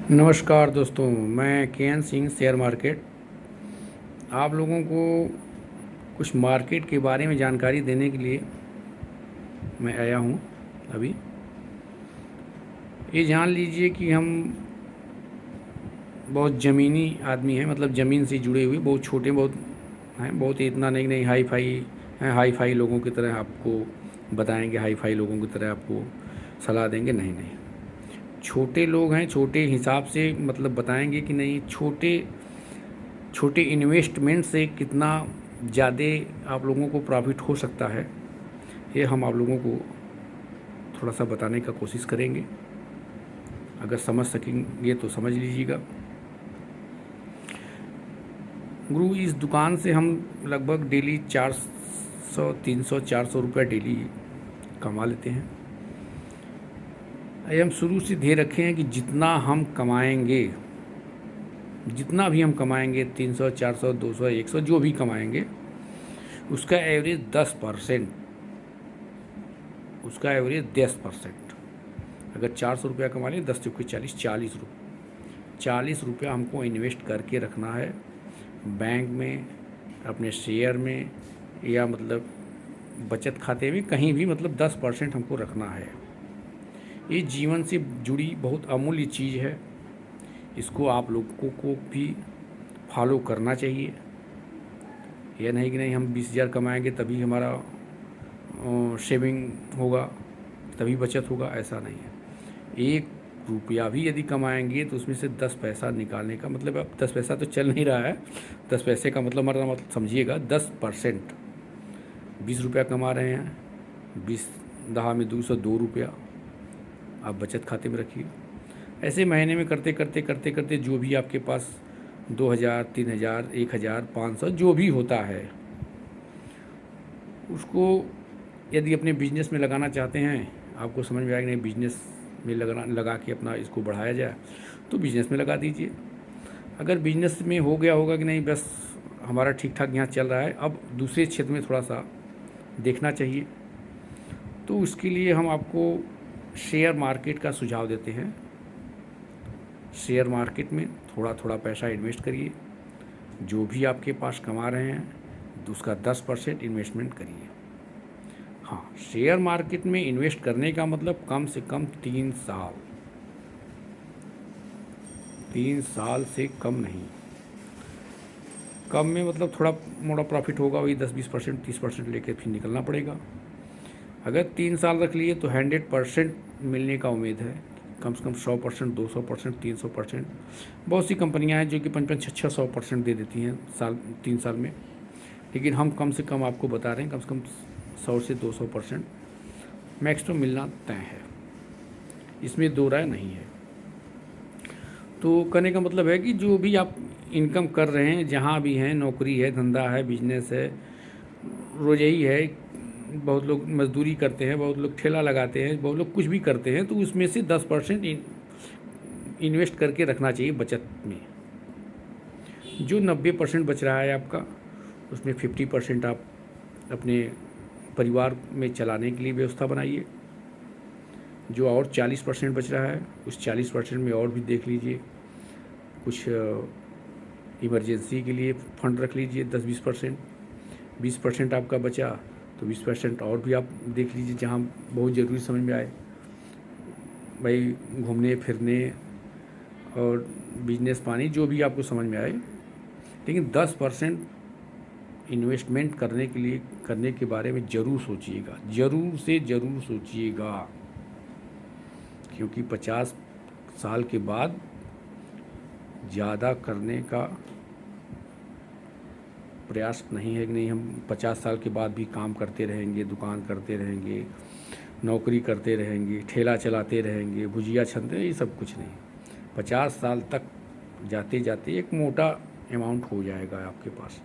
नमस्कार दोस्तों, मैं के सिंह शेयर मार्केट आप लोगों को कुछ मार्केट के बारे में जानकारी देने के लिए मैं आया हूँ। अभी ये जान लीजिए कि हम बहुत ज़मीनी आदमी हैं, मतलब ज़मीन से जुड़े हुए बहुत छोटे बहुत हैं, बहुत इतना नहीं हाई फाई हैं। हाई फाई लोगों की तरह आपको बताएंगे, हाई फाई लोगों की तरह आपको सलाह देंगे, नहीं नहीं। छोटे लोग हैं, छोटे हिसाब से मतलब बताएंगे कि नहीं, छोटे छोटे इन्वेस्टमेंट से कितना ज़्यादा आप लोगों को प्रॉफिट हो सकता है, ये हम आप लोगों को थोड़ा सा बताने का कोशिश करेंगे। अगर समझ सकेंगे तो समझ लीजिएगा। गुरु, इस दुकान से हम लगभग डेली 400 300 400 रुपया डेली कमा लेते हैं। ये हम शुरू से दे रखे हैं कि जितना हम कमाएंगे, जितना भी हम कमाएंगे 300 400 200 100 जो भी कमाएंगे, उसका एवरेज 10%, उसका एवरेज 10%। अगर 400 रुपया कमा लें, 10 चौके 40, 40 रुपया हमको इन्वेस्ट करके रखना है बैंक में, अपने शेयर में, या मतलब बचत खाते में, कहीं भी, मतलब 10% हमको रखना है। ये जीवन से जुड़ी बहुत अमूल्य चीज़ है, इसको आप लोगों को भी फॉलो करना चाहिए। यह नहीं कि नहीं हम 20,000 कमाएंगे तभी हमारा सेविंग होगा, तभी बचत होगा, ऐसा नहीं है। 1 रुपया भी यदि कमाएंगे तो उसमें से 10 पैसा निकालने का मतलब, अब 10 पैसा तो चल नहीं रहा है, 10 पैसे का मतलब हमारा मतलब समझिएगा 10%। 20 रुपया कमा रहे हैं, 20 दहा में 202 रुपया आप बचत खाते में रखिए। ऐसे महीने में करते करते करते करते जो भी आपके पास 2,000 3,000 1,000 500 जो भी होता है, उसको यदि अपने बिजनेस में लगाना चाहते हैं, आपको समझ में आएगा नहीं बिजनेस में लगा के अपना इसको बढ़ाया जाए, तो बिजनेस में लगा दीजिए। अगर बिजनेस में हो गया होगा कि नहीं बस हमारा ठीक ठाक यहाँ चल रहा है, अब दूसरे क्षेत्र में थोड़ा सा देखना चाहिए, तो उसके लिए हम आपको शेयर मार्केट का सुझाव देते हैं। शेयर मार्केट में थोड़ा थोड़ा पैसा इन्वेस्ट करिए, जो भी आपके पास कमा रहे हैं तो उसका 10% इन्वेस्टमेंट करिए। हाँ, शेयर मार्केट में इन्वेस्ट करने का मतलब कम से कम 3 साल, 3 साल से कम नहीं। कम में मतलब थोड़ा मोड़ा प्रॉफिट होगा, वही 10-20% 30% लेकर फिर निकलना पड़ेगा। अगर 3 साल रख लिए तो 100% मिलने का उम्मीद है, कम से कम 100%, 200%, 300%। बहुत सी कंपनियां हैं जो कि 500-600% दे देती हैं 3 साल में, लेकिन हम कम से कम आपको बता रहे हैं कम से कम 100 से 200% मैक्सिमम मिलना तय है, इसमें दो राय नहीं है। तो कहने का मतलब है कि जो भी आप इनकम कर रहे हैं, जहाँ भी हैं, नौकरी है, धंधा है, बिजनेस है, रोजई है, बहुत लोग मजदूरी करते हैं, बहुत लोग ठेला लगाते हैं, बहुत लोग कुछ भी करते हैं, तो उसमें से 10% इन्वेस्ट करके रखना चाहिए बचत में। जो 90% बच रहा है आपका, उसमें 50% आप अपने परिवार में चलाने के लिए व्यवस्था बनाइए। जो और 40% बच रहा है, उस 40% में और भी देख लीजिए, कुछ इमरजेंसी के लिए फंड रख लीजिए 10-20%। 20% आपका बचा तो 20% और भी आप देख लीजिए, जहाँ बहुत ज़रूरी समझ में आए, भाई घूमने फिरने और बिजनेस पानी, जो भी आपको समझ में आए। लेकिन 10% इन्वेस्टमेंट करने के बारे में ज़रूर सोचिएगा, ज़रूर से ज़रूर सोचिएगा, क्योंकि 50 साल के बाद ज़्यादा करने का प्रयास नहीं है कि नहीं हम 50 साल के बाद भी काम करते रहेंगे, दुकान करते रहेंगे, नौकरी करते रहेंगे, ठेला चलाते रहेंगे, भुजिया छनते, ये सब कुछ नहीं। 50 साल तक जाते जाते एक मोटा अमाउंट हो जाएगा आपके पास।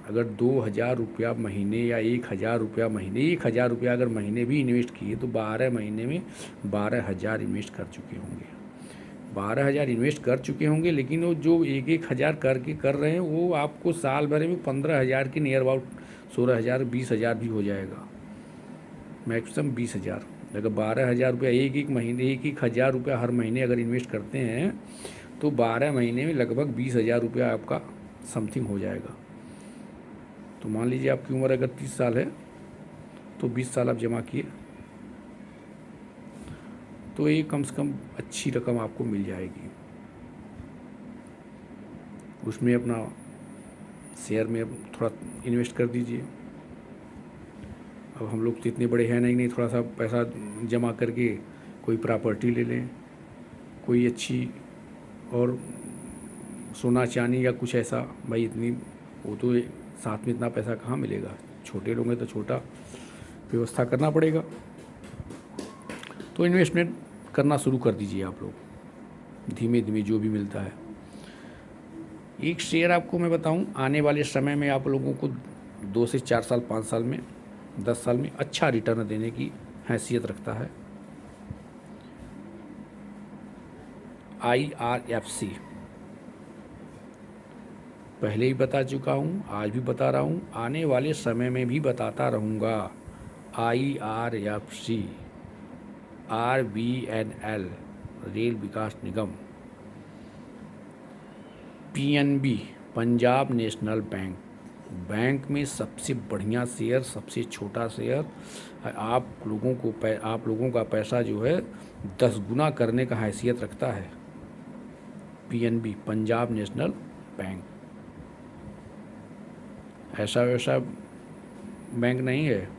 अगर 2,000 रुपया महीने या 1,000 रुपया महीने, 1,000 रुपया अगर महीने भी इन्वेस्ट किए तो 12 महीने में 12,000 इन्वेस्ट कर चुके होंगे, 12,000 इन्वेस्ट कर चुके होंगे। लेकिन वो जो 1-1 हज़ार करके कर रहे हैं, वो आपको साल भर में 15,000 के नियर अबाउट, 16,000 20,000 भी हो जाएगा, मैक्सिमम 20,000 अगर 12,000 रुपया एक महीने 1,000 रुपया हर महीने अगर इन्वेस्ट करते हैं तो 12 महीने में लगभग 20,000 रुपया आपका समथिंग हो जाएगा। तो मान लीजिए आपकी उम्र अगर 30 साल है तो 20 साल आप जमा किए तो ये कम से कम अच्छी रकम आपको मिल जाएगी। उसमें अपना शेयर में थोड़ा इन्वेस्ट कर दीजिए। अब हम लोग तो इतने बड़े हैं नहीं, थोड़ा सा पैसा जमा करके कोई प्रॉपर्टी ले लें, कोई अच्छी और सोना चांदी या कुछ ऐसा। भाई इतनी वो तो साथ में इतना पैसा कहाँ मिलेगा, छोटे लोग हैं तो छोटा व्यवस्था करना पड़ेगा। तो इन्वेस्टमेंट करना शुरू कर दीजिए आप लोग धीमे धीमे, जो भी मिलता है। एक शेयर आपको मैं बताऊं, आने वाले समय में आप लोगों को 2 से 4 साल 5 साल में 10 साल में अच्छा रिटर्न देने की हैसियत रखता है। IRFC पहले ही बता चुका हूँ, आज भी बता रहा हूँ, आने वाले समय में भी बताता रहूँगा। IRFC RVNL रेल विकास निगम, PNB पंजाब नेशनल बैंक में सबसे बढ़िया शेयर, सबसे छोटा शेयर, आप लोगों का पैसा जो है 10 गुना करने का हैसियत रखता है। PNB पंजाब नेशनल बैंक ऐसा वैसा बैंक नहीं है,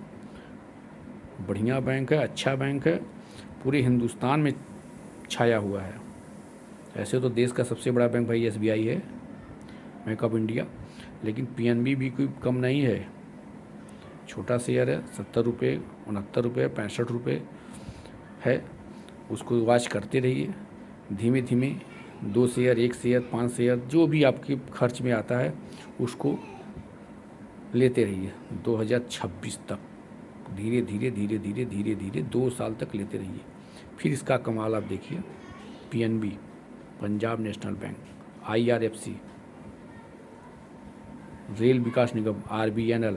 बढ़िया बैंक है, अच्छा बैंक है, पूरे हिंदुस्तान में छाया हुआ है। ऐसे तो देश का सबसे बड़ा बैंक भाई SBI है, बैंक ऑफ इंडिया, लेकिन PNB भी कोई कम नहीं है। छोटा शेयर है, 70 रुपये, 69 रुपये, 65 रुपये है। उसको वॉच करते रहिए, धीमे धीमे 2 शेयर, 1 शेयर, 5 शेयर, जो भी आपके खर्च में आता है उसको लेते रहिए 2026 तक। धीरे धीरे धीरे धीरे धीरे धीरे 2 साल तक लेते रहिए, फिर इसका कमाल आप देखिए। PNB Punjab National Bank, IRFC Rail Vikas Nigam RVNL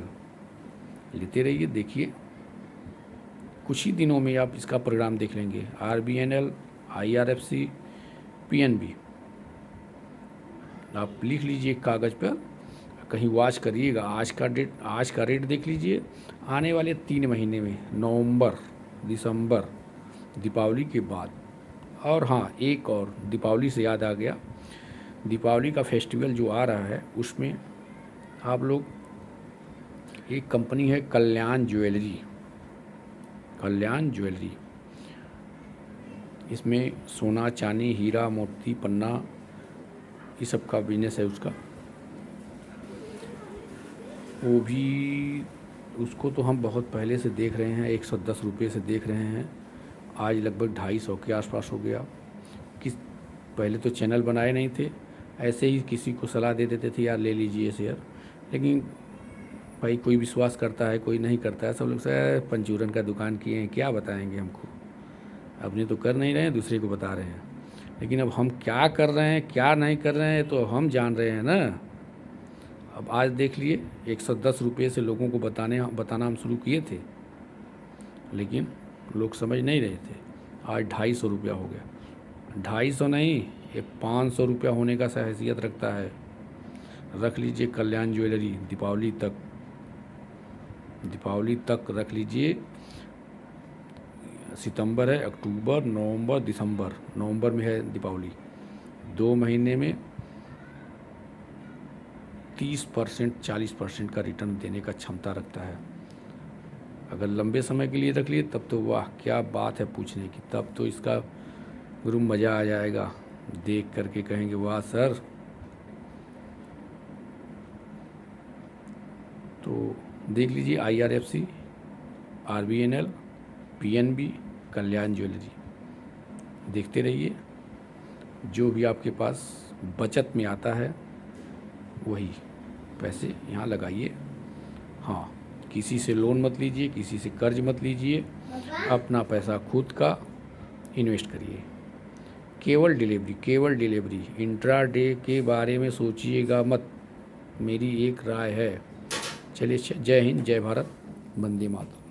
लेते रहिए, देखिए कुछ ही दिनों में आप इसका परिणाम देख लेंगे। RVNL, IRFC, PNB आप लिख लीजिए कागज़ पर, कहीं वॉच करिएगा। आज का रेट देख लीजिए। आने वाले 3 महीने में नवंबर, दिसंबर, दीपावली के बाद, और हाँ एक और दीपावली से याद आ गया, दीपावली का फेस्टिवल जो आ रहा है उसमें आप लोग, एक कंपनी है कल्याण ज्वेलरी, इसमें सोना चांदी हीरा मोती पन्ना ये सब का बिजनेस है उसका। वो भी, उसको तो हम बहुत पहले से देख रहे हैं, 110 रुपये से देख रहे हैं, आज लगभग 250 के आसपास हो गया। पहले तो चैनल बनाए नहीं थे, ऐसे ही किसी को सलाह दे देते थे यार ले लीजिए शेयर, लेकिन भाई कोई विश्वास करता है, कोई नहीं करता है। सब लोग से पंचूरन का दुकान किए हैं, क्या बताएंगे हमको, अपने तो कर नहीं रहे हैं, दूसरे को बता रहे हैं। लेकिन अब हम क्या कर रहे हैं क्या नहीं कर रहे हैं तो हम जान रहे हैं ना। अब आज देख लिए 110 रुपये से लोगों को बताना हम शुरू किए थे, लेकिन लोग समझ नहीं रहे थे। आज 250 रुपया हो गया, 250 नहीं, ये 500 रुपया होने का हैसियत रखता है। रख लीजिए कल्याण ज्वेलरी, दीपावली तक रख लीजिए। सितंबर है, अक्टूबर, नवंबर, दिसंबर, नवंबर में है दीपावली, 2 महीने में 30% 40% का रिटर्न देने का क्षमता रखता है। अगर लंबे समय के लिए रख लिए तब तो वाह क्या बात है पूछने की, तब तो इसका गुरु मज़ा आ जाएगा, देख करके कहेंगे वाह सर। तो देख लीजिए IRFC, RVNL, PNB, कल्याण ज्वेलरी, देखते रहिए। जो भी आपके पास बचत में आता है वही पैसे यहाँ लगाइए। हाँ, किसी से लोन मत लीजिए, किसी से कर्ज मत लीजिए, अपना पैसा खुद का इन्वेस्ट करिए। केवल डिलीवरी, इंट्राडे के बारे में सोचिएगा मत, मेरी एक राय है। चलिए, जय हिंद, जय भारत, वंदे मातरम।